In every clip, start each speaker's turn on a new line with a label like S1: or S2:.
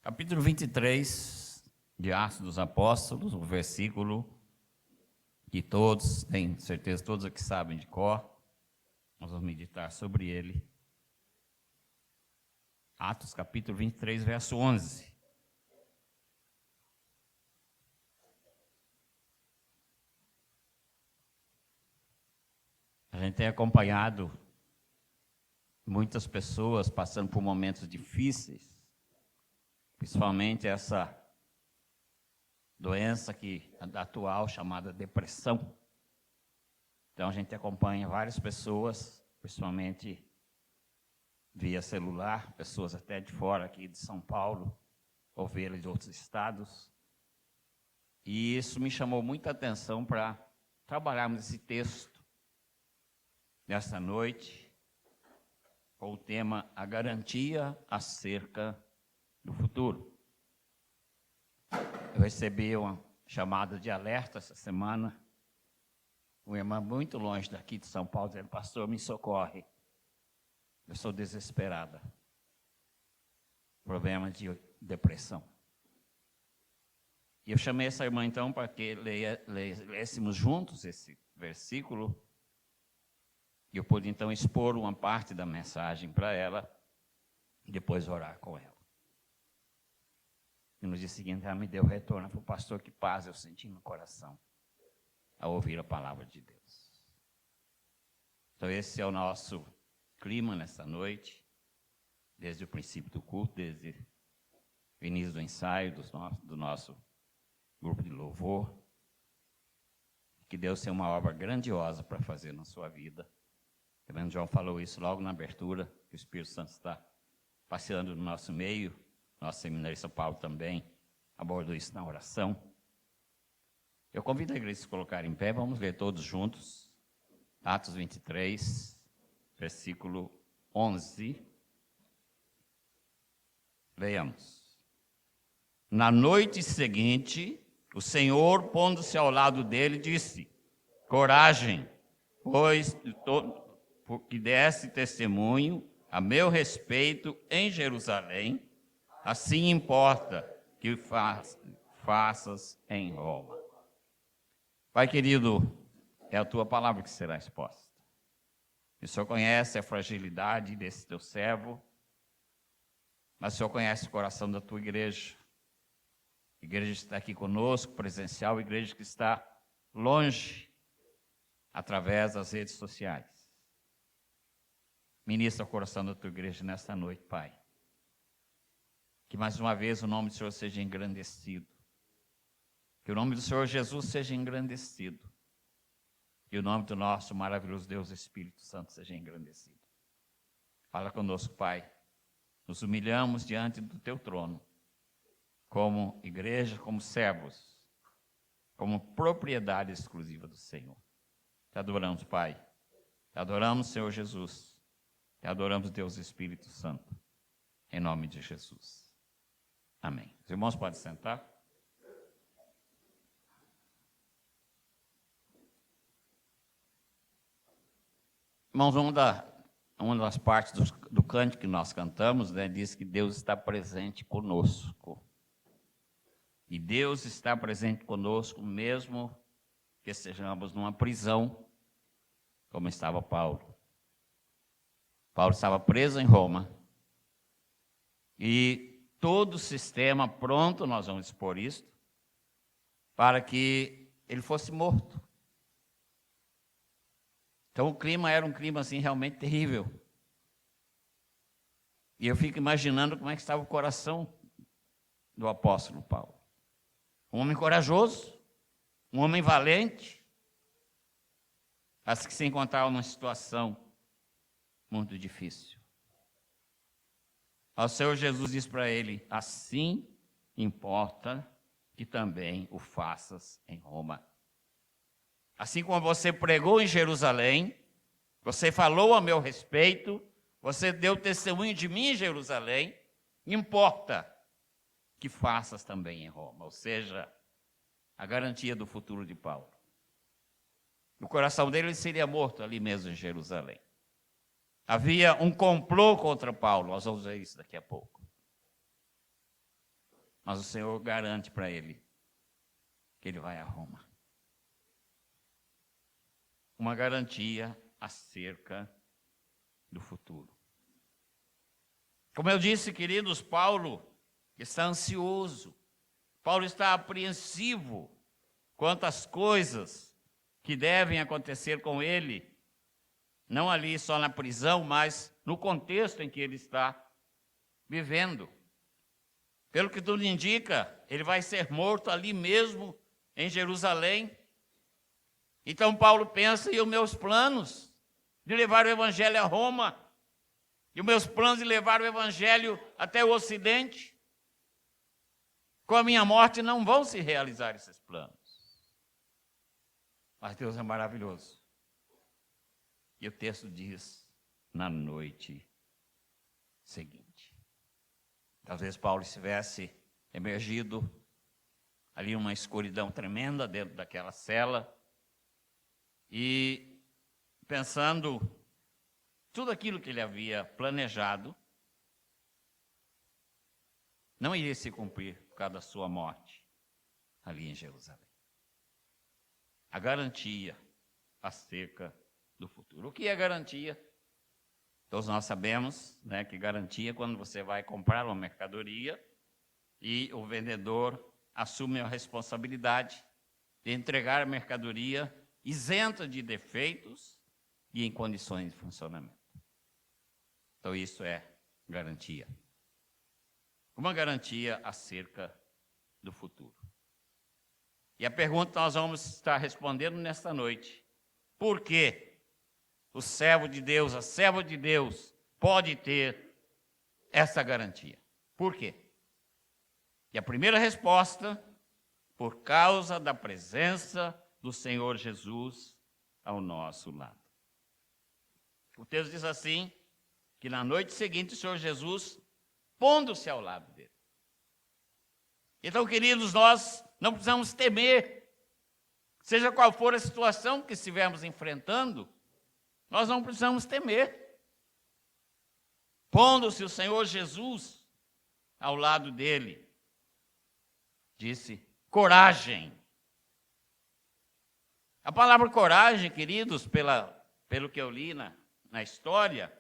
S1: Capítulo 23 de Atos dos Apóstolos, o versículo que todos, tenho certeza, todos aqui sabem de cor. Nós vamos meditar sobre ele. Atos capítulo 23, verso 11. A gente tem acompanhado muitas pessoas passando por momentos difíceis, principalmente essa doença atual chamada depressão. Então a gente acompanha várias pessoas, principalmente via celular, pessoas até de fora aqui de São Paulo, ou vê-las de outros estados. E isso me chamou muita atenção para trabalharmos esse texto nesta noite, com o tema A Garantia acerca do futuro. Eu recebi uma chamada de alerta essa semana, uma irmã muito longe daqui de São Paulo, dizendo: pastor, me socorre, eu sou desesperada, problema de depressão. E eu chamei essa irmã então para que lêssemos juntos esse versículo, e eu pude então expor uma parte da mensagem para ela, e depois orar com ela. E no dia seguinte ela me deu retorno, falou: pastor, que paz eu senti no coração ao ouvir a palavra de Deus. Então esse é o nosso clima nessa noite, desde o princípio do culto, desde o início do ensaio do nosso grupo de louvor. Que Deus tenha uma obra grandiosa para fazer na sua vida. O reverendo João falou isso logo na abertura, que o Espírito Santo está passeando no nosso meio. Nosso seminarista Paulo também abordou isso na oração. Eu convido a igreja a se colocar em pé, vamos ler todos juntos. Atos 23, versículo 11. Leiamos. Na noite seguinte, o Senhor, pondo-se ao lado dele, disse: coragem, pois que desse testemunho a meu respeito em Jerusalém, assim importa que faças em Roma. Pai querido, é a tua palavra que será exposta. O Senhor conhece a fragilidade desse teu servo, mas o Senhor conhece o coração da tua igreja. A igreja que está aqui conosco, presencial, a igreja que está longe, através das redes sociais. Ministra o coração da tua igreja nesta noite, Pai. Que mais uma vez o nome do Senhor seja engrandecido. Que o nome do Senhor Jesus seja engrandecido. E o nome do nosso maravilhoso Deus Espírito Santo seja engrandecido. Fala conosco, Pai. Nos humilhamos diante do teu trono, como igreja, como servos, como propriedade exclusiva do Senhor. Te adoramos, Pai. Te adoramos, Senhor Jesus. Te adoramos, Deus Espírito Santo. Em nome de Jesus. Amém. Os irmãos podem sentar. Irmãos, uma das partes do cântico que nós cantamos, né, diz que Deus está presente conosco. E Deus está presente conosco mesmo que estejamos numa prisão, como estava Paulo. Paulo estava preso em Roma. E todo o sistema pronto, nós vamos expor isso, para que ele fosse morto. Então o clima era um clima assim realmente terrível. E eu fico imaginando como é que estava o coração do apóstolo Paulo. Um homem corajoso, um homem valente, mas que se encontrava numa situação muito difícil. O Senhor Jesus diz para ele: assim importa que também o faças em Roma. Assim como você pregou em Jerusalém, você falou a meu respeito, você deu testemunho de mim em Jerusalém, importa que faças também em Roma. Ou seja, a garantia do futuro de Paulo. O coração dele seria morto ali mesmo em Jerusalém. Havia um complô contra Paulo, nós vamos ver isso daqui a pouco. Mas o Senhor garante para ele que ele vai a Roma. Uma garantia acerca do futuro. Como eu disse, queridos, Paulo está ansioso. Paulo está apreensivo quanto às coisas que devem acontecer com ele, não ali só na prisão, mas no contexto em que ele está vivendo. Pelo que tudo indica, ele vai ser morto ali mesmo, em Jerusalém. Então Paulo pensa, e os meus planos de levar o evangelho a Roma, e os meus planos de levar o evangelho até o Ocidente, com a minha morte não vão se realizar esses planos. Mas Deus é maravilhoso. E o texto diz, na noite seguinte. Talvez Paulo estivesse emergido ali uma escuridão tremenda dentro daquela cela e pensando tudo aquilo que ele havia planejado não iria se cumprir por causa da sua morte ali em Jerusalém. A garantia acerca do futuro. O que é garantia? Todos nós sabemos, né, que garantia é quando você vai comprar uma mercadoria e o vendedor assume a responsabilidade de entregar a mercadoria isenta de defeitos e em condições de funcionamento. Então isso é garantia. Uma garantia acerca do futuro. E a pergunta que nós vamos estar respondendo nesta noite: por que o servo de Deus, a serva de Deus, pode ter essa garantia? Por quê? E a primeira resposta, por causa da presença do Senhor Jesus ao nosso lado. O texto diz assim, que na noite seguinte o Senhor Jesus, pondo-se ao lado dele. Então, queridos, nós não precisamos temer, seja qual for a situação que estivermos enfrentando, nós não precisamos temer. Pondo-se o Senhor Jesus ao lado dele, disse, coragem. A palavra coragem, queridos, pelo que eu li na história,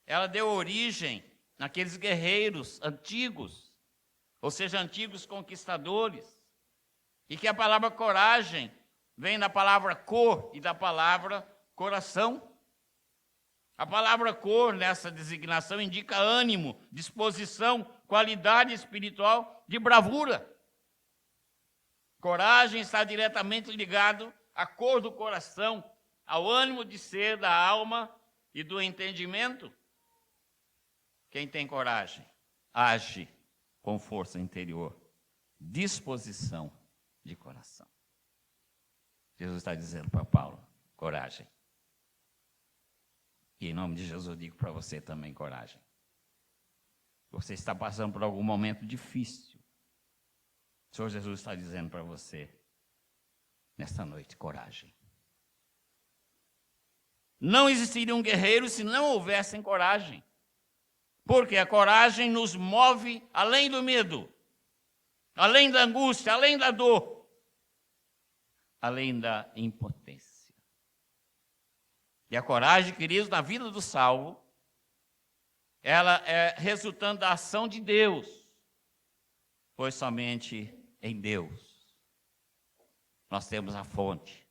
S1: ela deu origem naqueles guerreiros antigos, ou seja, antigos conquistadores, e que a palavra coragem vem da palavra cor e da palavra coração. A palavra cor nessa designação indica ânimo, disposição, qualidade espiritual de bravura. Coragem está diretamente ligado à cor do coração, ao ânimo de ser da alma e do entendimento. Quem tem coragem age com força interior, disposição de coração. Jesus está dizendo para Paulo, coragem. E em nome de Jesus eu digo para você também, coragem. Você está passando por algum momento difícil. O Senhor Jesus está dizendo para você, nesta noite, coragem. Não existiriam guerreiros se não houvessem coragem. Porque a coragem nos move além do medo, além da angústia, além da dor, além da impotência. E a coragem, queridos, na vida do salvo, ela é resultante da ação de Deus, pois somente em Deus nós temos a fonte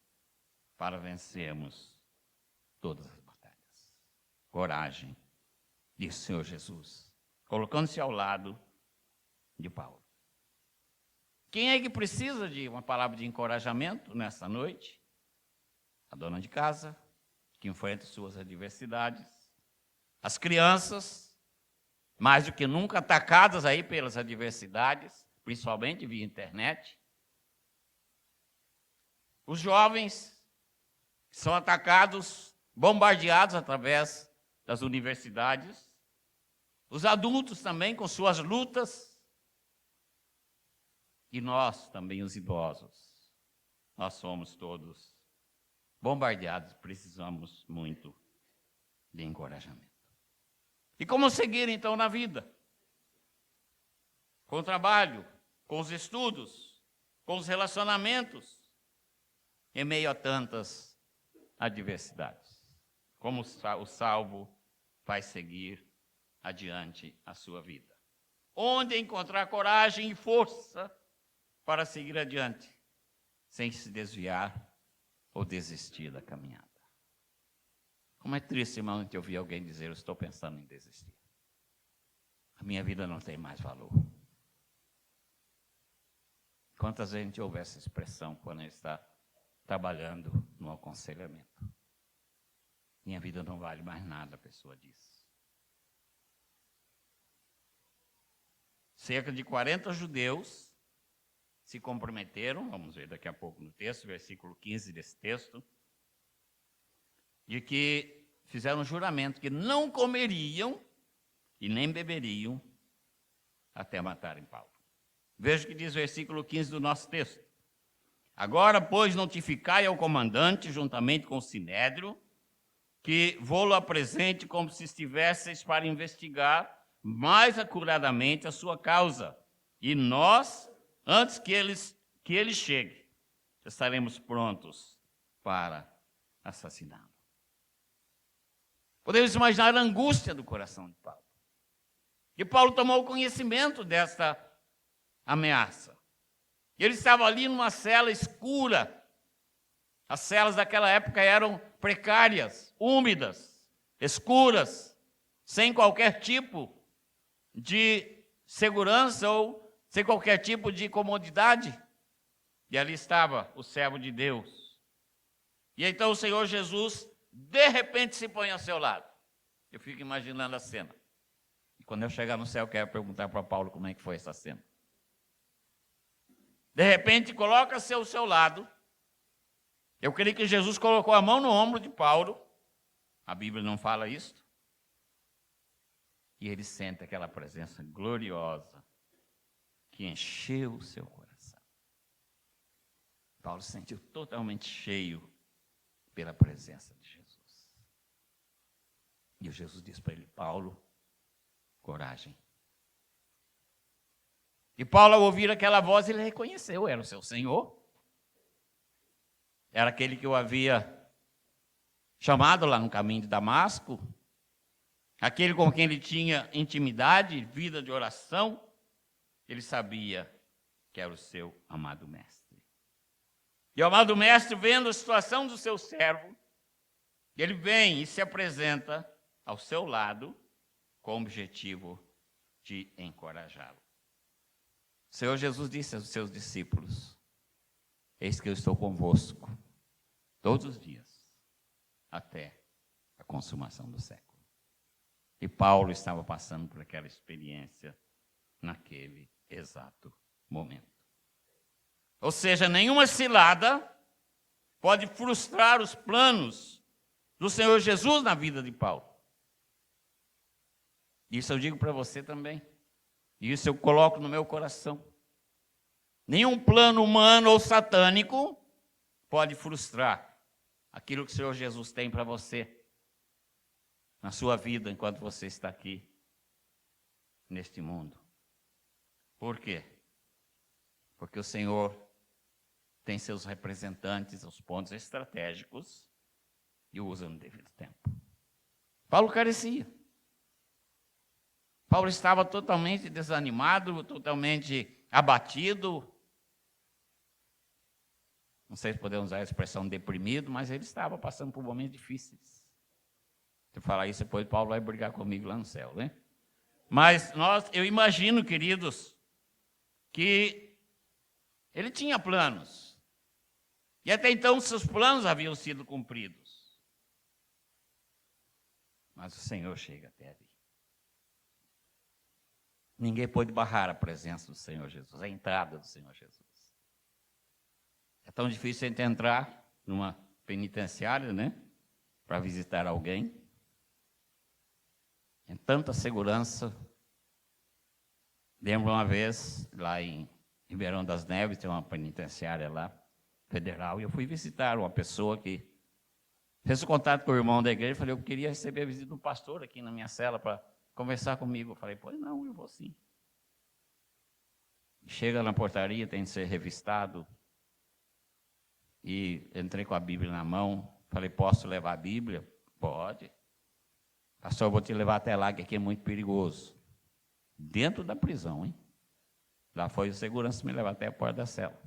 S1: para vencermos todas as batalhas. Coragem, disse o Senhor Jesus, colocando-se ao lado de Paulo. Quem é que precisa de uma palavra de encorajamento nessa noite? A dona de casa, que enfrenta suas adversidades. As crianças, mais do que nunca atacadas aí pelas adversidades, principalmente via internet. Os jovens que são atacados, bombardeados através das universidades. Os adultos também com suas lutas. E nós também, os idosos. Nós somos todos bombardeados, precisamos muito de encorajamento. E como seguir então na vida? com o trabalho, com os estudos, com os relacionamentos, em meio a tantas adversidades. Como o salvo vai seguir adiante a sua vida. Onde encontrar coragem e força para seguir adiante, sem se desviar ou desistir da caminhada. Como é triste, irmão, de ouvir alguém dizer: eu estou pensando em desistir. A minha vida não tem mais valor. Quantas vezes a gente ouve essa expressão quando a gente está trabalhando no aconselhamento? Minha vida não vale mais nada, a pessoa diz. Cerca de 40 judeus se comprometeram, vamos ver daqui a pouco no texto, versículo 15 desse texto, de que fizeram um juramento que não comeriam e nem beberiam até matarem Paulo. Veja o que diz o versículo 15 do nosso texto. Agora, pois, notificai ao comandante, juntamente com o sinédrio, que vou-lo apresente como se estivesseis para investigar mais acuradamente a sua causa. E nós, antes que ele chegue, estaremos prontos para assassiná-lo. Podemos imaginar a angústia do coração de Paulo. E Paulo tomou conhecimento desta ameaça. Ele estava ali numa cela escura. As celas daquela época eram precárias, úmidas, escuras, sem qualquer tipo de segurança ou sem qualquer tipo de comodidade. E ali estava o servo de Deus. E então o Senhor Jesus, de repente, se põe ao seu lado. Eu fico imaginando a cena. E quando eu chegar no céu, eu quero perguntar para Paulo como é que foi essa cena. De repente, coloca-se ao seu lado. Eu creio que Jesus colocou a mão no ombro de Paulo. A Bíblia não fala isso. E ele sente aquela presença gloriosa que encheu o seu coração. Paulo se sentiu totalmente cheio pela presença de Jesus. E Jesus disse para ele: Paulo, coragem. E Paulo, ao ouvir aquela voz, ele reconheceu, era o seu Senhor. Era aquele que o havia chamado lá no caminho de Damasco, aquele com quem ele tinha intimidade, vida de oração. Ele sabia que era o seu amado mestre. E o amado mestre, vendo a situação do seu servo, ele vem e se apresenta ao seu lado com o objetivo de encorajá-lo. O Senhor Jesus disse aos seus discípulos: eis que eu estou convosco todos os dias, até a consumação do século. E Paulo estava passando por aquela experiência naquele exato momento. Ou seja, nenhuma cilada pode frustrar os planos do Senhor Jesus na vida de Paulo. Isso eu digo para você também. E isso eu coloco no meu coração. Nenhum plano humano ou satânico pode frustrar aquilo que o Senhor Jesus tem para você na sua vida enquanto você está aqui neste mundo. Por quê? Porque o Senhor tem seus representantes, os pontos estratégicos, e o usa no devido tempo. Paulo carecia. Paulo estava totalmente desanimado, totalmente abatido. Não sei se podemos usar a expressão deprimido, mas ele estava passando por momentos difíceis. Se eu falar isso, depois Paulo vai brigar comigo lá no céu, né? Mas eu imagino, queridos, que ele tinha planos. E até então seus planos haviam sido cumpridos. Mas o Senhor chega até ali. Ninguém pôde barrar a presença do Senhor Jesus, a entrada do Senhor Jesus. É tão difícil a gente entrar numa penitenciária, né? Para visitar alguém. Tem tanta segurança. Lembro uma vez, lá em Ribeirão das Neves, tem uma penitenciária lá, federal, e eu fui visitar uma pessoa que fez o contato com o irmão da igreja. Eu falei: eu queria receber a visita de um pastor aqui na minha cela para conversar comigo. Eu falei: pois não, eu vou sim. Chega na portaria, tem que ser revistado. E entrei com a Bíblia na mão. Falei, posso levar a Bíblia? Pode. Pastor, eu vou te levar até lá, que aqui é muito perigoso. Dentro da prisão, hein? Lá foi o segurança me levar até a porta da cela.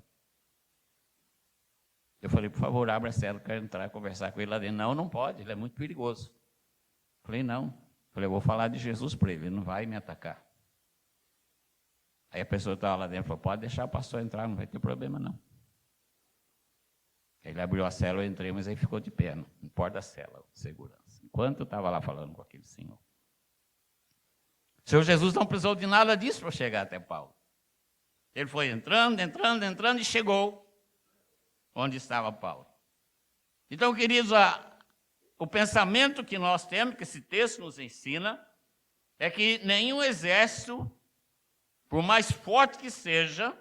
S1: Eu falei, por favor, abra a cela, eu quero entrar e conversar com ele lá dentro. Não, não pode, ele é muito perigoso. Falei, não. Falei, eu vou falar de Jesus para ele não vai me atacar. Aí a pessoa estava lá dentro e falou, pode deixar o pastor entrar, não vai ter problema não. Ele abriu a cela, eu entrei, mas aí ficou de pé, no porta da cela, segurança. Enquanto eu estava lá falando com aquele senhor. O Senhor Jesus não precisou de nada disso para chegar até Paulo. Ele foi entrando e chegou onde estava Paulo. Então, queridos, o pensamento que nós temos, que esse texto nos ensina, é que nenhum exército, por mais forte que seja,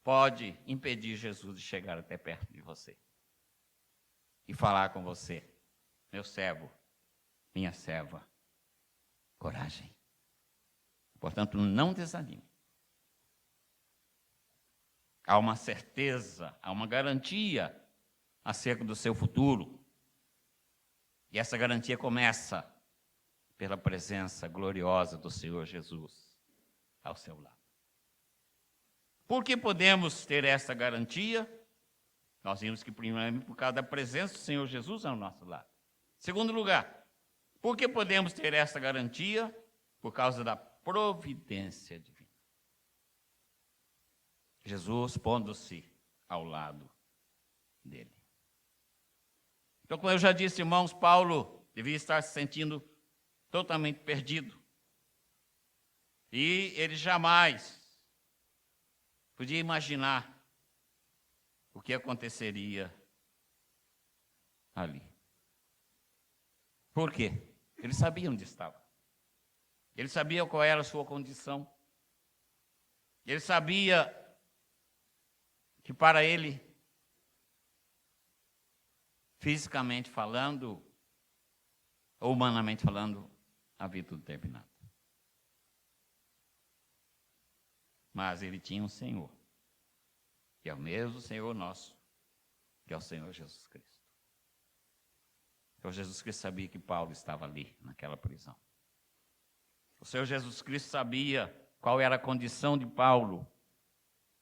S1: pode impedir Jesus de chegar até perto de você e falar com você, meu servo, minha serva, coragem. Portanto, não desanime. Há uma certeza, há uma garantia acerca do seu futuro. E essa garantia começa pela presença gloriosa do Senhor Jesus ao seu lado. Por que podemos ter essa garantia? Nós vimos que primeiro por causa da presença do Senhor Jesus ao nosso lado. Segundo lugar, por que podemos ter essa garantia? Por causa da providência divina. Jesus pondo-se ao lado dele. Então, como eu já disse, irmãos, Paulo devia estar se sentindo totalmente perdido. E ele jamais podia imaginar o que aconteceria ali. Por quê? Ele sabia onde estava. Ele sabia qual era a sua condição. Ele sabia que para ele, fisicamente falando, ou humanamente falando, havia tudo terminado. Mas ele tinha um Senhor, que é o mesmo Senhor nosso, que é o Senhor Jesus Cristo. Então Jesus Cristo sabia que Paulo estava ali, naquela prisão. O Senhor Jesus Cristo sabia qual era a condição de Paulo,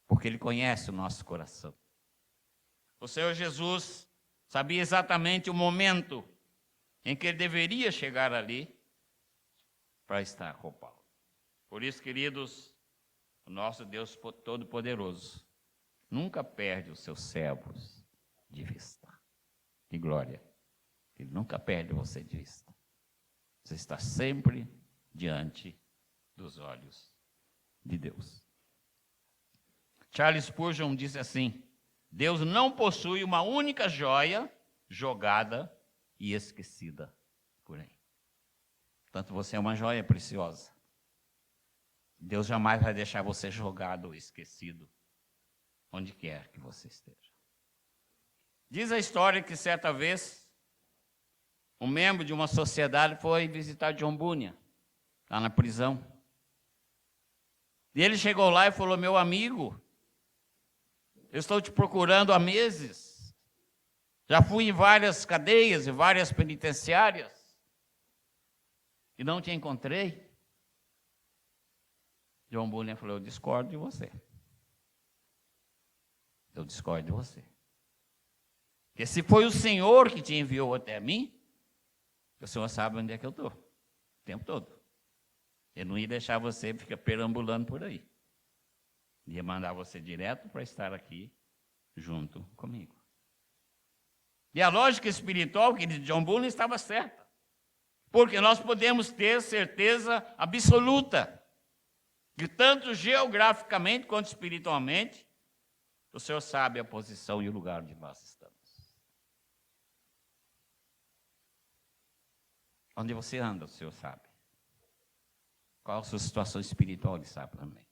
S1: porque Ele conhece o nosso coração. O Senhor Jesus sabia exatamente o momento em que Ele deveria chegar ali para estar com Paulo. Por isso, queridos, o nosso Deus Todo-Poderoso nunca perde os seus servos de vista. Que glória! Ele nunca perde você de vista. Você está sempre diante dos olhos de Deus. Charles Spurgeon disse assim: Deus não possui uma única joia jogada e esquecida por aí. Portanto, você é uma joia preciosa. Deus jamais vai deixar você jogado ou esquecido, onde quer que você esteja. Diz a história que certa vez, um membro de uma sociedade foi visitar John Bunyan, lá na prisão. E ele chegou lá e falou: meu amigo, eu estou te procurando há meses. Já fui em várias cadeias e várias penitenciárias e não te encontrei. John Bunyan falou: eu discordo de você. Eu discordo de você. Porque se foi o Senhor que te enviou até mim, o Senhor sabe onde é que eu estou, o tempo todo. Ele não ia deixar você ficar perambulando por aí. Ia mandar você direto para estar aqui junto comigo. E a lógica espiritual que de John Bunyan estava certa. Porque nós podemos ter certeza absoluta que tanto geograficamente quanto espiritualmente, o Senhor sabe a posição e o lugar onde nós estamos. Onde você anda, o Senhor sabe. Qual a sua situação espiritual, Ele sabe também.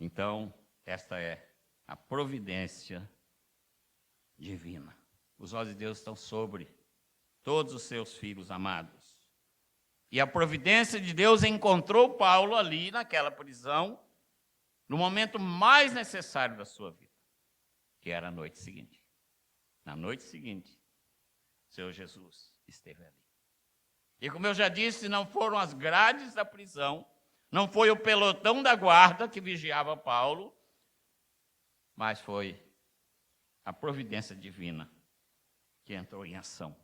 S1: Então, esta é a providência divina. Os olhos de Deus estão sobre todos os seus filhos amados. E a providência de Deus encontrou Paulo ali naquela prisão, no momento mais necessário da sua vida, que era a noite seguinte. Na noite seguinte, o Senhor Jesus esteve ali. E como eu já disse, não foram as grades da prisão, não foi o pelotão da guarda que vigiava Paulo, mas foi a providência divina que entrou em ação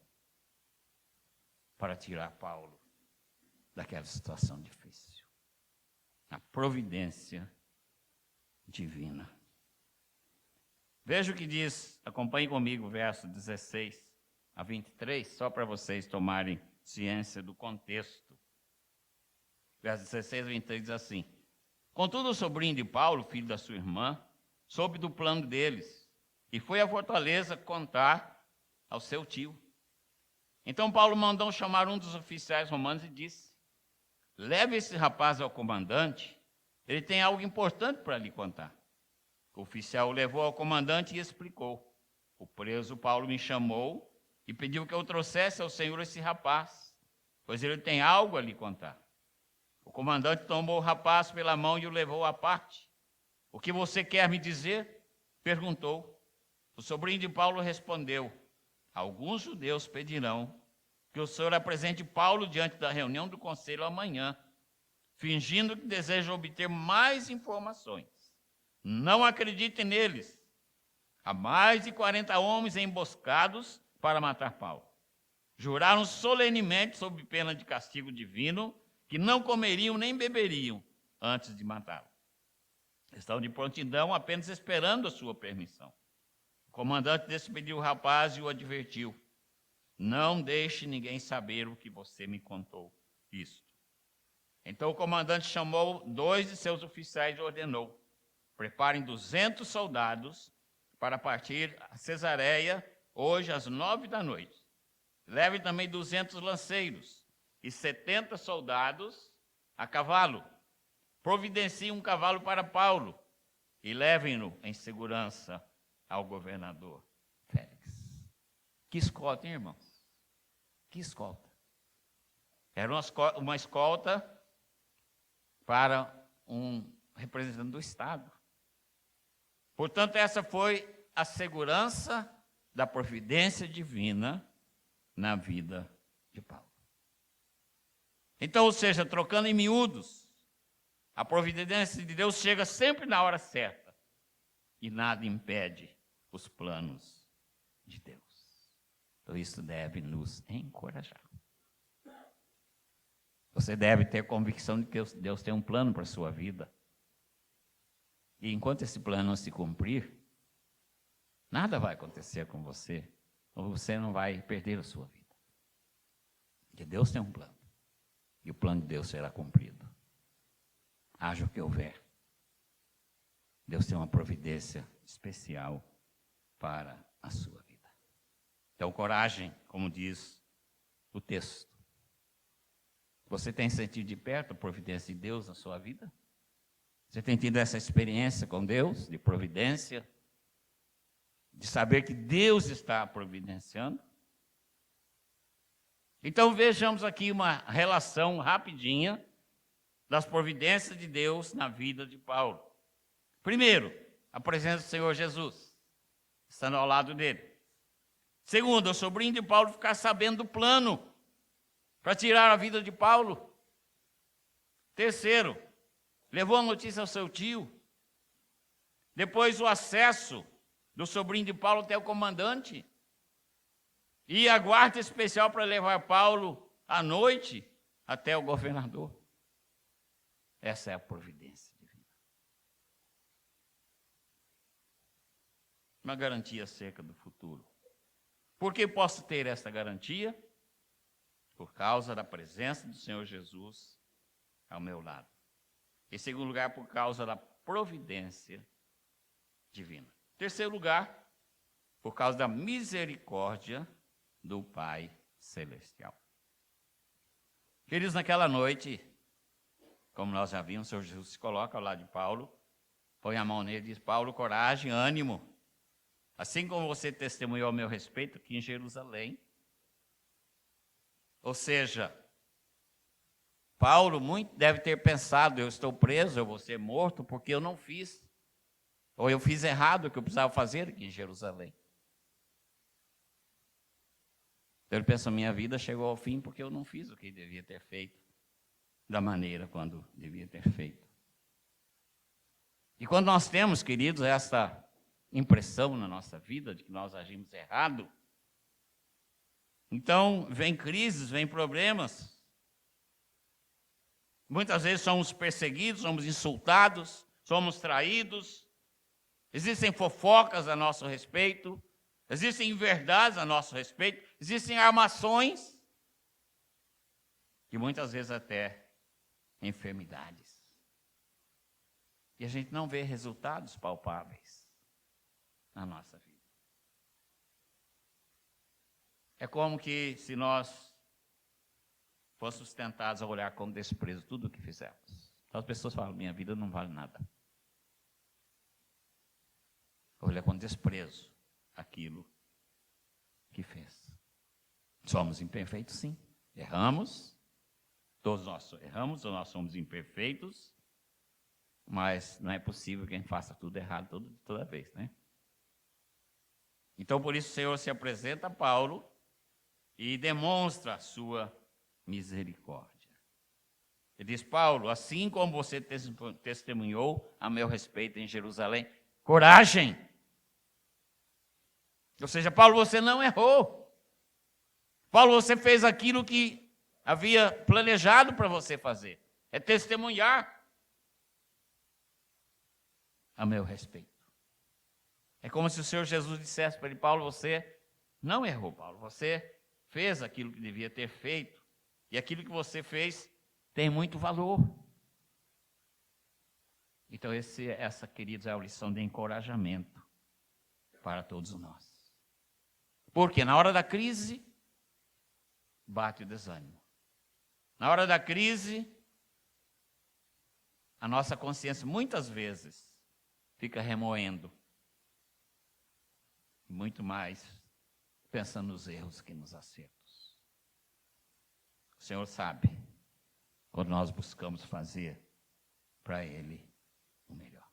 S1: para tirar Paulo daquela situação difícil. A providência divina. Veja o que diz, acompanhe comigo o verso 16 a 23, só para vocês tomarem ciência do contexto. Verso 16 a 23 diz assim: Contudo, o sobrinho de Paulo, filho da sua irmã, soube do plano deles e foi à fortaleza contar ao seu tio. Então Paulo mandou chamar um dos oficiais romanos e disse: Leve esse rapaz ao comandante, ele tem algo importante para lhe contar. O oficial o levou ao comandante e explicou: O preso Paulo me chamou e pediu que eu trouxesse ao senhor esse rapaz, pois ele tem algo a lhe contar. O comandante tomou o rapaz pela mão e o levou à parte. O que você quer me dizer? Perguntou. O sobrinho de Paulo respondeu: Alguns judeus pedirão que o senhor apresente Paulo diante da reunião do conselho amanhã, fingindo que deseja obter mais informações. Não acredite neles. Há mais de 40 homens emboscados para matar Paulo. Juraram solenemente, sob pena de castigo divino, que não comeriam nem beberiam antes de matá-lo. Estão de prontidão, apenas esperando a sua permissão. O comandante despediu o rapaz e o advertiu: Não deixe ninguém saber o que você me contou isto. Então o comandante chamou 2 de seus oficiais e ordenou: Preparem 200 soldados para partir a Cesareia hoje às 9 da noite. Levem também 200 lanceiros e 70 soldados a cavalo. Providenciem um cavalo para Paulo e levem-no em segurança ao governador Félix. Que escolta, hein, irmãos? Que escolta. Era uma escolta para um representante do Estado. Portanto, essa foi a segurança da providência divina na vida de Paulo. Então, ou seja, trocando em miúdos, a providência de Deus chega sempre na hora certa e nada impede os planos de Deus. Então, isso deve nos encorajar. Você deve ter convicção de que Deus tem um plano para a sua vida. E enquanto esse plano não se cumprir, nada vai acontecer com você, ou você não vai perder a sua vida. Porque Deus tem um plano, e o plano de Deus será cumprido. Haja o que houver. Deus tem uma providência especial para a sua vida. Então, coragem, como diz o texto. Você tem sentido de perto a providência de Deus na sua vida? Você tem tido essa experiência com Deus, de providência? De saber que Deus está providenciando? Então vejamos aqui uma relação rapidinha das providências de Deus na vida de Paulo. Primeiro, a presença do Senhor Jesus, estando ao lado dele. Segundo, o sobrinho de Paulo ficar sabendo do plano para tirar a vida de Paulo. Terceiro, levou a notícia ao seu tio. Depois, o acesso do sobrinho de Paulo até o comandante. E a guarda especial para levar Paulo à noite até o governador. Essa é a providência divina. Uma garantia acerca do futuro. Por que posso ter essa garantia? Por causa da presença do Senhor Jesus ao meu lado. Em segundo lugar, por causa da providência divina. Em terceiro lugar, por causa da misericórdia do Pai Celestial. Queridos, naquela noite, como nós já vimos, o Senhor Jesus se coloca ao lado de Paulo, põe a mão nele e diz: Paulo, coragem, ânimo. Assim como você testemunhou a meu respeito aqui em Jerusalém. Ou seja, Paulo muito deve ter pensado, eu estou preso, eu vou ser morto porque eu não fiz. Ou eu fiz errado o que eu precisava fazer aqui em Jerusalém. Então ele pensa, minha vida chegou ao fim porque eu não fiz o que devia ter feito, da maneira quando devia ter feito. E quando nós temos, queridos, essa impressão na nossa vida de que nós agimos errado, então vem crises, vem problemas. Muitas vezes somos perseguidos, somos insultados, somos traídos, existem fofocas a nosso respeito, existem inverdades a nosso respeito, existem armações e muitas vezes até enfermidades. E a gente não vê resultados palpáveis na nossa vida. É como que se nós fôssemos tentados a olhar com desprezo tudo o que fizemos. Então as pessoas falam, minha vida não vale nada. Olha com desprezo aquilo que fez. Somos imperfeitos, sim. Erramos. Todos nós erramos, nós somos imperfeitos. Mas não é possível que a gente faça tudo errado toda vez, né? Então, por isso, o Senhor se apresenta a Paulo e demonstra a sua misericórdia. Ele diz, Paulo, assim como você testemunhou a meu respeito em Jerusalém, coragem! Ou seja, Paulo, você não errou. Paulo, você fez aquilo que havia planejado para você fazer. É testemunhar a meu respeito. É como se o Senhor Jesus dissesse para ele, Paulo, você não errou, Paulo. Você fez aquilo que devia ter feito. E aquilo que você fez tem muito valor. Então, essa, queridos, é a lição de encorajamento para todos nós. Porque na hora da crise, bate o desânimo. Na hora da crise, a nossa consciência muitas vezes fica remoendo. Muito mais pensando nos erros que nos acertos. O Senhor sabe quando nós buscamos fazer para Ele o melhor.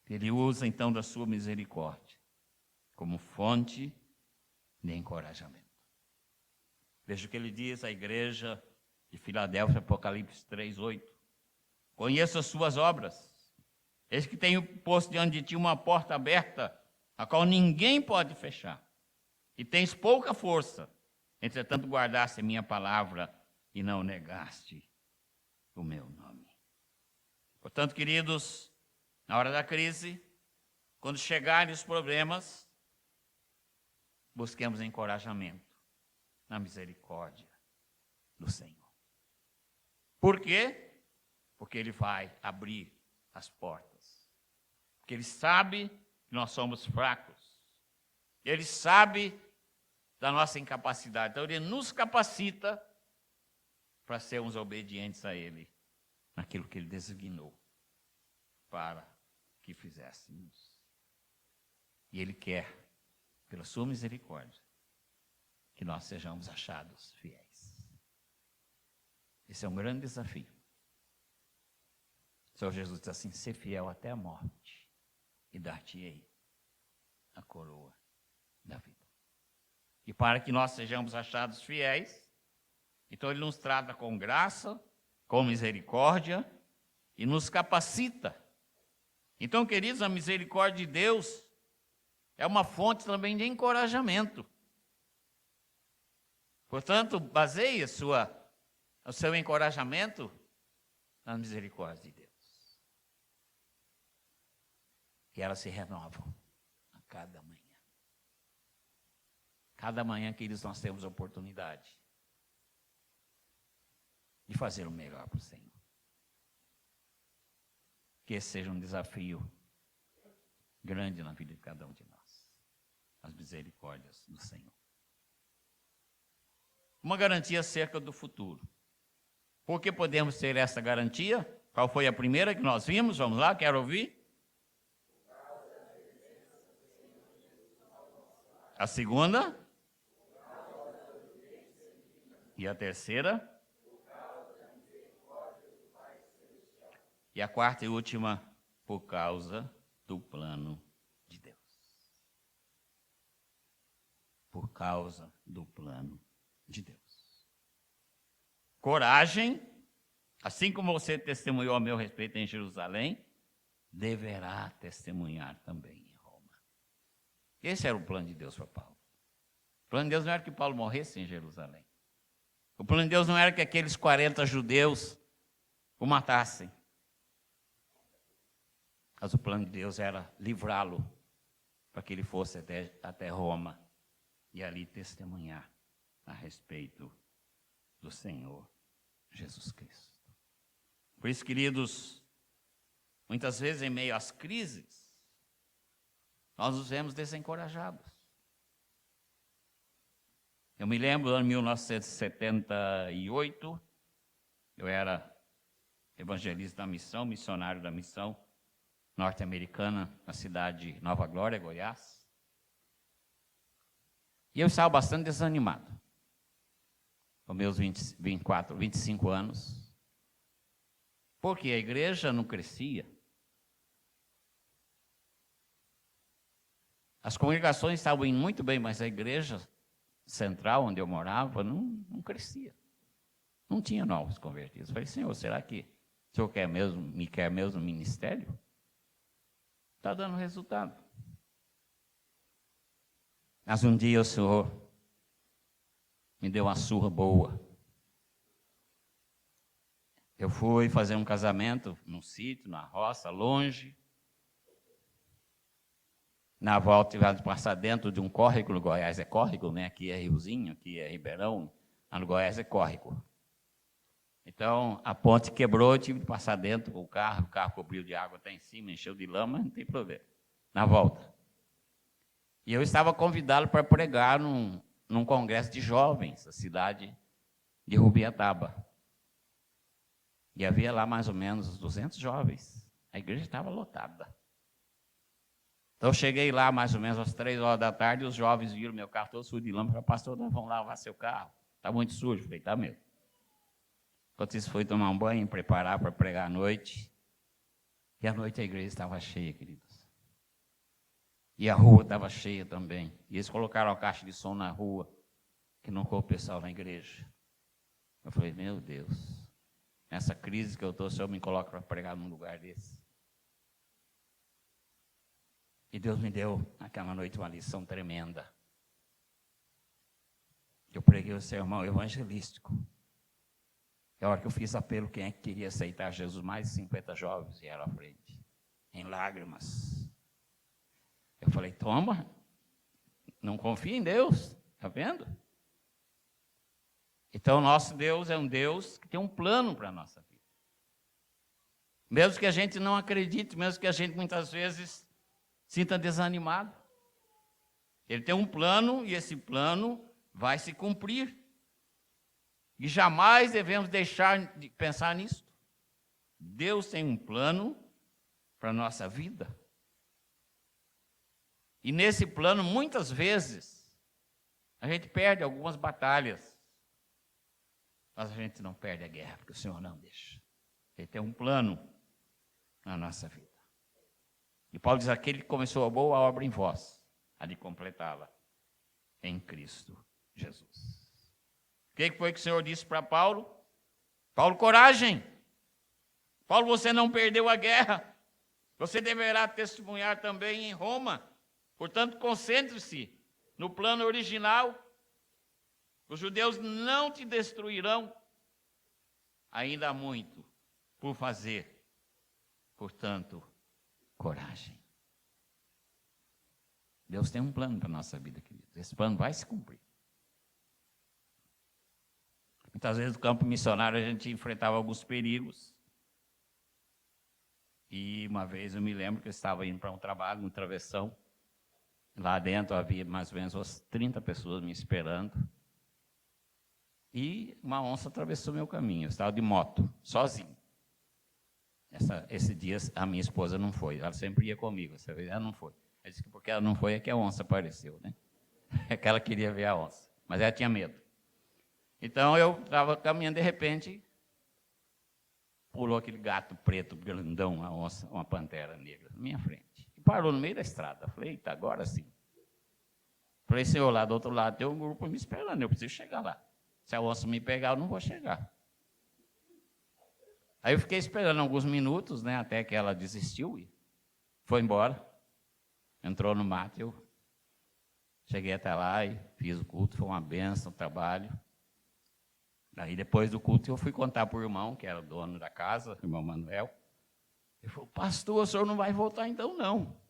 S1: Ele usa então da sua misericórdia como fonte de encorajamento. Veja o que ele diz à igreja de Filadélfia, Apocalipse 3:8. Conheço as suas obras. Eis que tenho posto diante de ti uma porta aberta, a qual ninguém pode fechar. E tens pouca força, entretanto guardaste a minha palavra e não negaste o meu nome. Portanto, queridos, na hora da crise, quando chegarem os problemas, busquemos encorajamento na misericórdia do Senhor. Por quê? Porque Ele vai abrir as portas. Porque Ele sabe que nós somos fracos. Ele sabe da nossa incapacidade. Então, Ele nos capacita para sermos obedientes a Ele naquilo que Ele designou para que fizéssemos. E Ele quer, pela sua misericórdia, que nós sejamos achados fiéis. Esse é um grande desafio. O Senhor Jesus diz assim, ser fiel até a morte, e dar-te-ei a coroa da vida. E para que nós sejamos achados fiéis, então Ele nos trata com graça, com misericórdia, e nos capacita. Então, queridos, a misericórdia de Deus é uma fonte também de encorajamento. Portanto, baseie o seu encorajamento na misericórdia de Deus. Que elas se renovam a cada manhã. Cada manhã, queridos, nós temos a oportunidade de fazer o melhor para o Senhor. Que esse seja um desafio grande na vida de cada um de nós. As misericórdias do Senhor. Uma garantia acerca do futuro. Por que podemos ter essa garantia? Qual foi a primeira que nós vimos? Vamos lá, quero ouvir. A segunda? E a terceira? E a quarta e última, por causa do plano de Deus. Por causa do plano de Deus. Coragem, assim como você testemunhou a meu respeito em Jerusalém, deverá testemunhar também em Roma. Esse era o plano de Deus para Paulo. O plano de Deus não era que Paulo morresse em Jerusalém. O plano de Deus não era que aqueles 40 judeus o matassem. Mas o plano de Deus era livrá-lo para que ele fosse até Roma e ali testemunhar a respeito do Senhor Jesus Cristo. Por isso, queridos, muitas vezes em meio às crises, nós nos vemos desencorajados. Eu me lembro, em 1978, eu era evangelista da missão, missionário da missão norte-americana, na cidade de Nova Glória, Goiás. E eu estava bastante desanimado, com meus 25 anos, porque a igreja não crescia. As congregações estavam indo muito bem, mas a igreja central, onde eu morava, não crescia. Não tinha novos convertidos. Eu falei, Senhor, será que o Senhor me quer mesmo no ministério? Está dando resultado. Mas um dia o Senhor me deu uma surra boa. Eu fui fazer um casamento num sítio, na roça, longe. Na volta, tivemos que passar dentro de um córrego, no Goiás é córrego, né? Aqui é riozinho, aqui é Ribeirão, lá no Goiás é córrego. Então, a ponte quebrou, eu tive que passar dentro com o carro cobriu de água até em cima, encheu de lama, não tem problema. Na volta. E eu estava convidado para pregar num congresso de jovens, na cidade de Rubiataba. E havia lá mais ou menos 200 jovens. A igreja estava lotada. Então, eu cheguei lá mais ou menos às 3 horas da tarde, e os jovens viram meu carro todo sujo de lama e falaram, pastor, nós vamos lavar seu carro. Está muito sujo. Eu falei, tá mesmo. Enquanto isso, fui tomar um banho, preparar para pregar à noite. E à noite a igreja estava cheia, queridos. E a rua estava cheia também. E eles colocaram a caixa de som na rua, que não ficou o pessoal na igreja. Eu falei, meu Deus, nessa crise que eu estou, o Senhor me coloca para pregar num lugar desse. E Deus me deu, naquela noite, uma lição tremenda. Eu preguei o sermão evangelístico. E a hora que eu fiz apelo, quem é que queria aceitar Jesus? Mais de 50 jovens vieram à frente, em lágrimas. Eu falei, toma, não confia em Deus, está vendo? Então, nosso Deus é um Deus que tem um plano para a nossa vida. Mesmo que a gente não acredite, mesmo que a gente muitas vezes sinta desanimado. Ele tem um plano e esse plano vai se cumprir. E jamais devemos deixar de pensar nisso. Deus tem um plano para a nossa vida. E nesse plano, muitas vezes, a gente perde algumas batalhas. Mas a gente não perde a guerra, porque o Senhor não deixa. Ele tem um plano na nossa vida. E Paulo diz, aquele que começou a boa obra em vós, há de completá-la em Cristo Jesus. O que foi que o Senhor disse para Paulo? Paulo, coragem. Paulo, você não perdeu a guerra. Você deverá testemunhar também em Roma. Portanto, concentre-se no plano original. Os judeus não te destruirão. Ainda há muito por fazer. Portanto, coragem. Deus tem um plano para a nossa vida, queridos. Esse plano vai se cumprir. Muitas vezes no campo missionário a gente enfrentava alguns perigos. E uma vez eu me lembro que eu estava indo para um trabalho, um travessão. Lá dentro havia mais ou menos umas 30 pessoas me esperando. E uma onça atravessou meu caminho. Eu estava de moto, sozinho. Esse dia a minha esposa não foi. Ela sempre ia comigo. Essa vez ela não foi. Ela disse que porque ela não foi é que a onça apareceu, né? É que ela queria ver a onça. Mas ela tinha medo. Então, eu estava caminhando, de repente, pulou aquele gato preto, grandão, uma onça, uma pantera negra, na minha frente. E parou no meio da estrada. Falei, eita, agora sim. Falei, senhor, lá do outro lado tem um grupo me esperando, eu preciso chegar lá. Se a onça me pegar, eu não vou chegar. Aí eu fiquei esperando alguns minutos, né, até que ela desistiu e foi embora. Entrou no mato, eu cheguei até lá e fiz o culto, foi uma benção o trabalho. Aí depois do culto eu fui contar para o irmão, que era o dono da casa, o irmão Manuel. Ele falou, pastor, o senhor não vai voltar então não.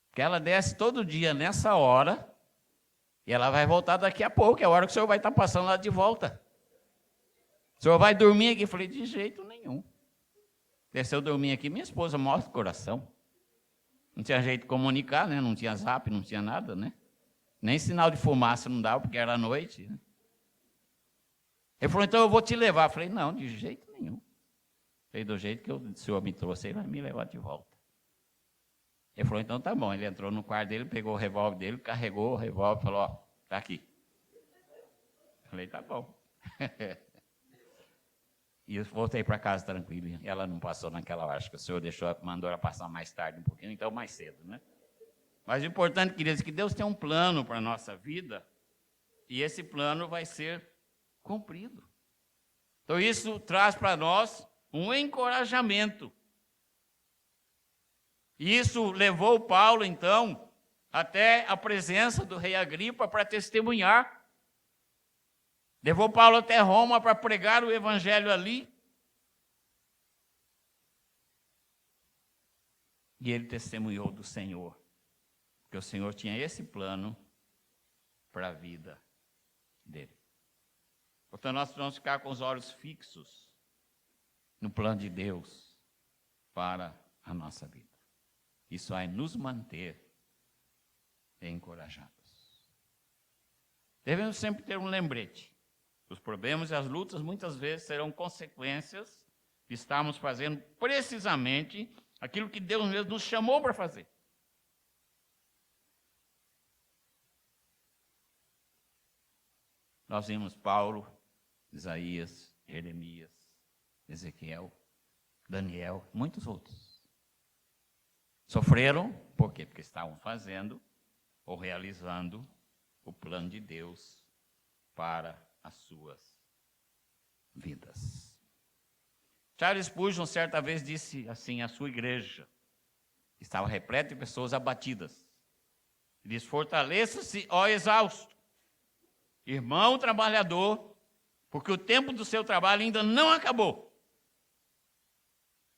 S1: Porque ela desce todo dia nessa hora e ela vai voltar daqui a pouco, é a hora que o senhor vai estar passando lá de volta. O senhor vai dormir aqui? Eu falei, de jeito nenhum. Se eu dormir aqui, minha esposa mostra o coração. Não tinha jeito de comunicar, né? Não tinha zap, não tinha nada, né? Nem sinal de fumaça não dava, porque era noite. Né? Ele falou, então eu vou te levar. Eu falei, não, de jeito nenhum. Falei, do jeito que o senhor me trouxe, ele vai me levar de volta. Ele falou, então tá bom. Ele entrou no quarto dele, pegou o revólver dele, carregou o revólver e falou, ó, tá aqui. Eu falei, tá bom. E eu voltei para casa tranquilo. E ela não passou naquela hora. Acho que o senhor mandou ela passar mais tarde um pouquinho, então mais cedo, né? Mas o importante, queridos, é que Deus tem um plano para a nossa vida e esse plano vai ser cumprido. Então isso traz para nós um encorajamento. E isso levou Paulo, então, até a presença do rei Agripa para testemunhar. Levou Paulo até Roma para pregar o evangelho ali. E ele testemunhou do Senhor. Porque o Senhor tinha esse plano para a vida dele. Portanto, nós vamos ficar com os olhos fixos no plano de Deus para a nossa vida. Isso vai nos manter encorajados. Devemos sempre ter um lembrete. Os problemas e as lutas muitas vezes serão consequências de estarmos fazendo precisamente aquilo que Deus mesmo nos chamou para fazer. Nós vimos Paulo, Isaías, Jeremias, Ezequiel, Daniel, muitos outros. Sofreram, por quê? Porque estavam fazendo ou realizando o plano de Deus para as suas vidas. Charles Spurgeon certa vez disse assim, a sua igreja estava repleta de pessoas abatidas. Ele diz, fortaleça-se, ó exausto, irmão trabalhador, porque o tempo do seu trabalho ainda não acabou.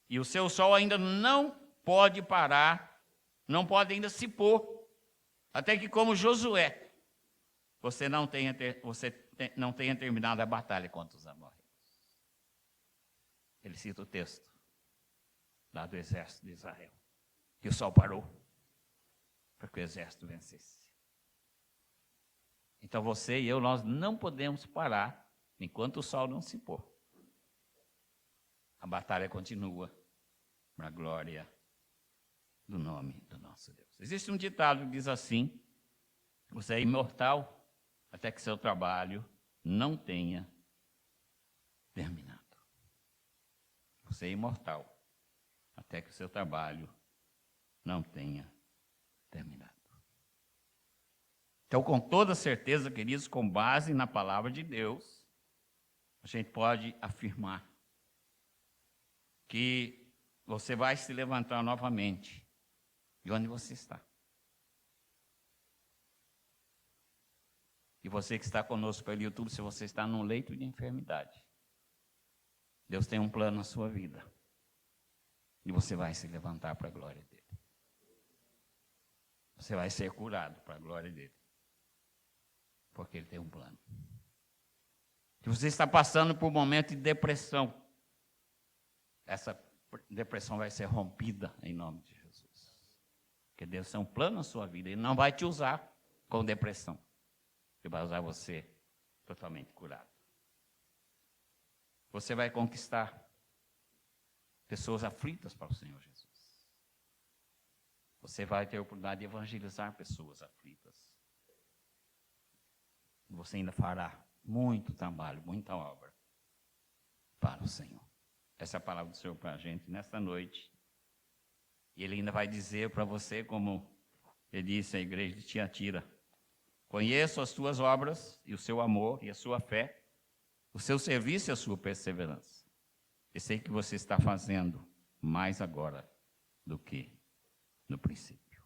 S1: E o seu sol ainda não pode parar, não pode ainda se pôr, até que como Josué, você não tenha terminado a batalha contra os amorreus. Ele cita o texto lá do exército de Israel. Que o sol parou para que o exército vencesse. Então você e eu, nós não podemos parar enquanto o sol não se pôr. A batalha continua para a glória do nome do nosso Deus. Existe um ditado que diz assim, você é imortal até que seu trabalho não tenha terminado. Você é imortal até que o seu trabalho não tenha terminado. Então, com toda certeza, queridos, com base na palavra de Deus, a gente pode afirmar que você vai se levantar novamente de onde você está. E você que está conosco pelo YouTube, se você está num leito de enfermidade, Deus tem um plano na sua vida. E você vai se levantar para a glória dele. Você vai ser curado para a glória dele. Porque ele tem um plano. Se você está passando por um momento de depressão, essa depressão vai ser rompida em nome de Jesus. Porque Deus tem um plano na sua vida. Ele não vai te usar com depressão. Ele vai usar você totalmente curado. Você vai conquistar pessoas aflitas para o Senhor Jesus. Você vai ter a oportunidade de evangelizar pessoas aflitas. Você ainda fará muito trabalho, muita obra para o Senhor. Essa é a palavra do Senhor para a gente nesta noite. E Ele ainda vai dizer para você, como Ele disse à igreja de Tiatira: conheço as tuas obras e o seu amor e a sua fé, o seu serviço e a sua perseverança. Eu sei que você está fazendo mais agora do que no princípio.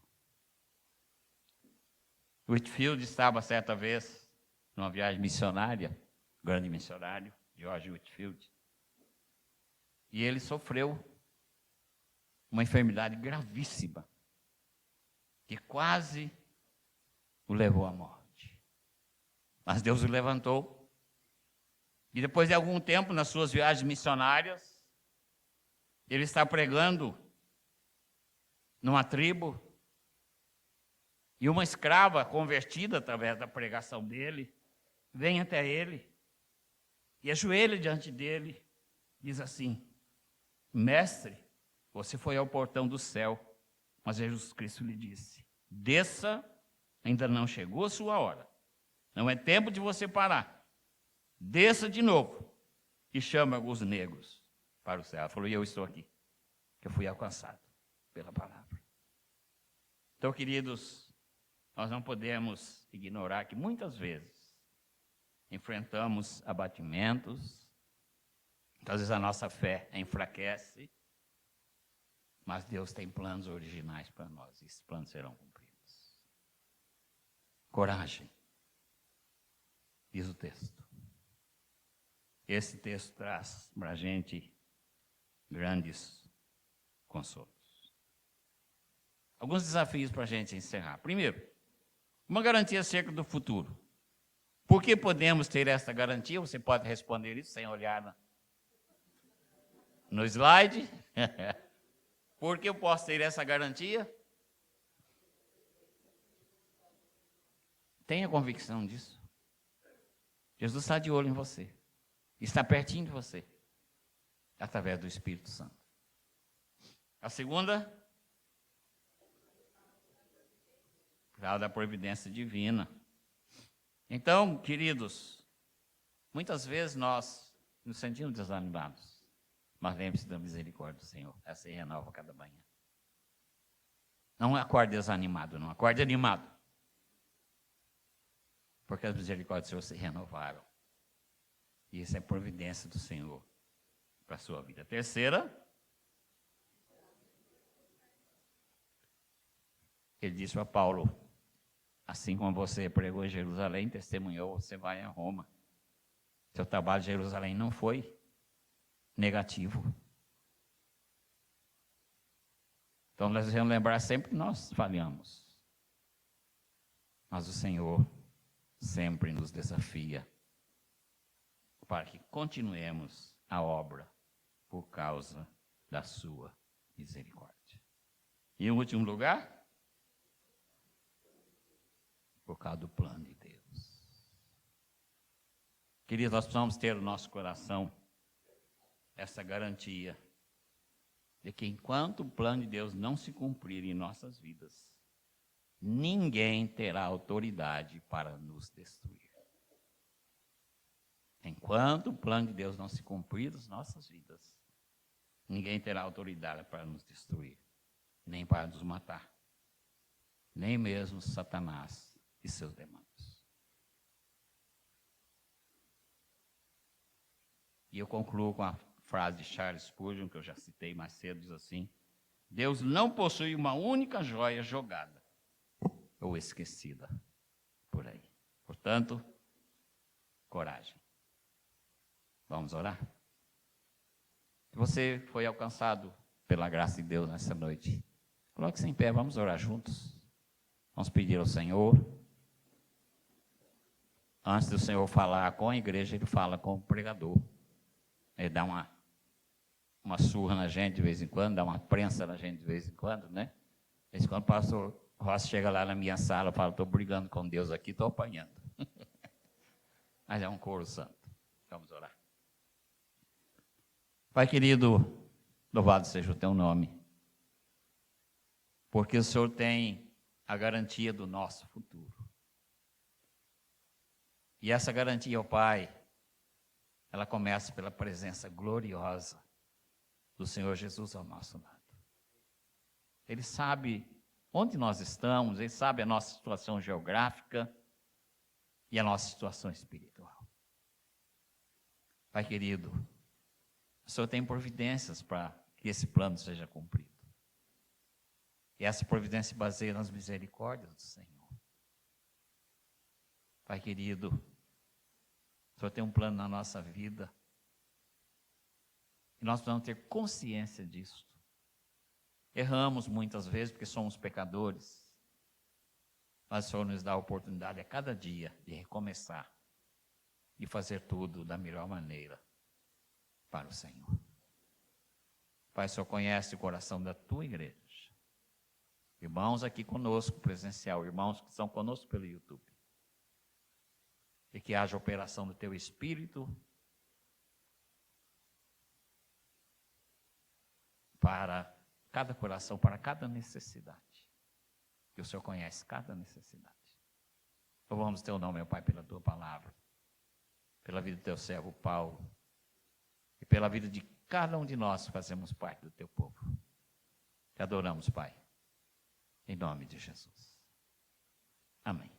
S1: Whitefield estava certa vez numa viagem missionária, grande missionário, George Whitefield, e ele sofreu uma enfermidade gravíssima, que quase o levou à morte. Mas Deus o levantou, e depois de algum tempo, nas suas viagens missionárias, ele está pregando numa tribo, e uma escrava convertida através da pregação dele, vem até ele, e ajoelha diante dele, diz assim: mestre, você foi ao portão do céu, mas Jesus Cristo lhe disse: desça, ainda não chegou a sua hora, não é tempo de você parar, desça de novo, e chama alguns negros para o céu. Ela falou: e eu estou aqui, que eu fui alcançado pela palavra. Então, queridos, nós não podemos ignorar que muitas vezes enfrentamos abatimentos, às vezes a nossa fé enfraquece, mas Deus tem planos originais para nós, e esses planos serão cumpridos. Coragem, diz o texto. Esse texto traz para a gente grandes consolos. Alguns desafios para a gente encerrar. Primeiro, uma garantia acerca do futuro. Por que podemos ter essa garantia? Você pode responder isso sem olhar no slide. Por que eu posso ter essa garantia? Tenha convicção disso. Jesus está de olho em você. Está pertinho de você. Através do Espírito Santo. A segunda, grau da providência divina. Então, queridos, muitas vezes nós nos sentimos desanimados, mas lembre-se da misericórdia do Senhor, essa se renova cada manhã. Não acorde desanimado, não, acorde animado, porque as misericórdias do Senhor se renovaram, e isso é providência do Senhor para a sua vida. Terceira, ele disse para Paulo: assim como você pregou em Jerusalém, testemunhou, você vai a Roma. Seu trabalho em Jerusalém não foi negativo. Então nós devemos lembrar sempre que nós falhamos. Mas o Senhor sempre nos desafia para que continuemos a obra por causa da sua misericórdia. E em último lugar, por causa do plano de Deus. Queridos, nós precisamos ter no nosso coração essa garantia de que enquanto o plano de Deus não se cumprir em nossas vidas, ninguém terá autoridade para nos destruir. Enquanto o plano de Deus não se cumprir nas nossas vidas, ninguém terá autoridade para nos destruir, nem para nos matar, nem mesmo Satanás e seus demônios. E eu concluo com a frase de Charles Spurgeon, que eu já citei mais cedo, diz assim: Deus não possui uma única joia jogada ou esquecida por aí. Portanto, coragem. Vamos orar? Se você foi alcançado pela graça de Deus nessa noite, coloque-se em pé, vamos orar juntos. Vamos pedir ao Senhor. Antes do Senhor falar com a igreja, Ele fala com o pregador. Ele dá uma surra na gente de vez em quando, dá uma prensa na gente de vez em quando, né? De vez em quando o pastor Rossi chega lá na minha sala e fala: estou brigando com Deus aqui, estou apanhando. Mas é um coro santo. Vamos orar. Pai querido, louvado seja o teu nome, porque o Senhor tem a garantia do nosso futuro. E essa garantia, ó Pai, ela começa pela presença gloriosa do Senhor Jesus ao nosso lado. Ele sabe onde nós estamos, Ele sabe a nossa situação geográfica e a nossa situação espiritual. Pai querido, o Senhor tem providências para que esse plano seja cumprido. E essa providência se baseia nas misericórdias do Senhor. Pai querido, o Senhor tem um plano na nossa vida. E nós precisamos ter consciência disso. Erramos muitas vezes porque somos pecadores. Mas o Senhor nos dá a oportunidade a cada dia de recomeçar e fazer tudo da melhor maneira para o Senhor. Pai, o Senhor conhece o coração da tua igreja. Irmãos aqui conosco, presencial, irmãos que estão conosco pelo YouTube. E que haja operação do teu Espírito para cada coração, para cada necessidade. Que o Senhor conhece cada necessidade. Louvamos teu nome, meu Pai, pela tua palavra, pela vida do teu servo Paulo e pela vida de cada um de nós que fazemos parte do teu povo. Te adoramos, Pai, em nome de Jesus. Amém.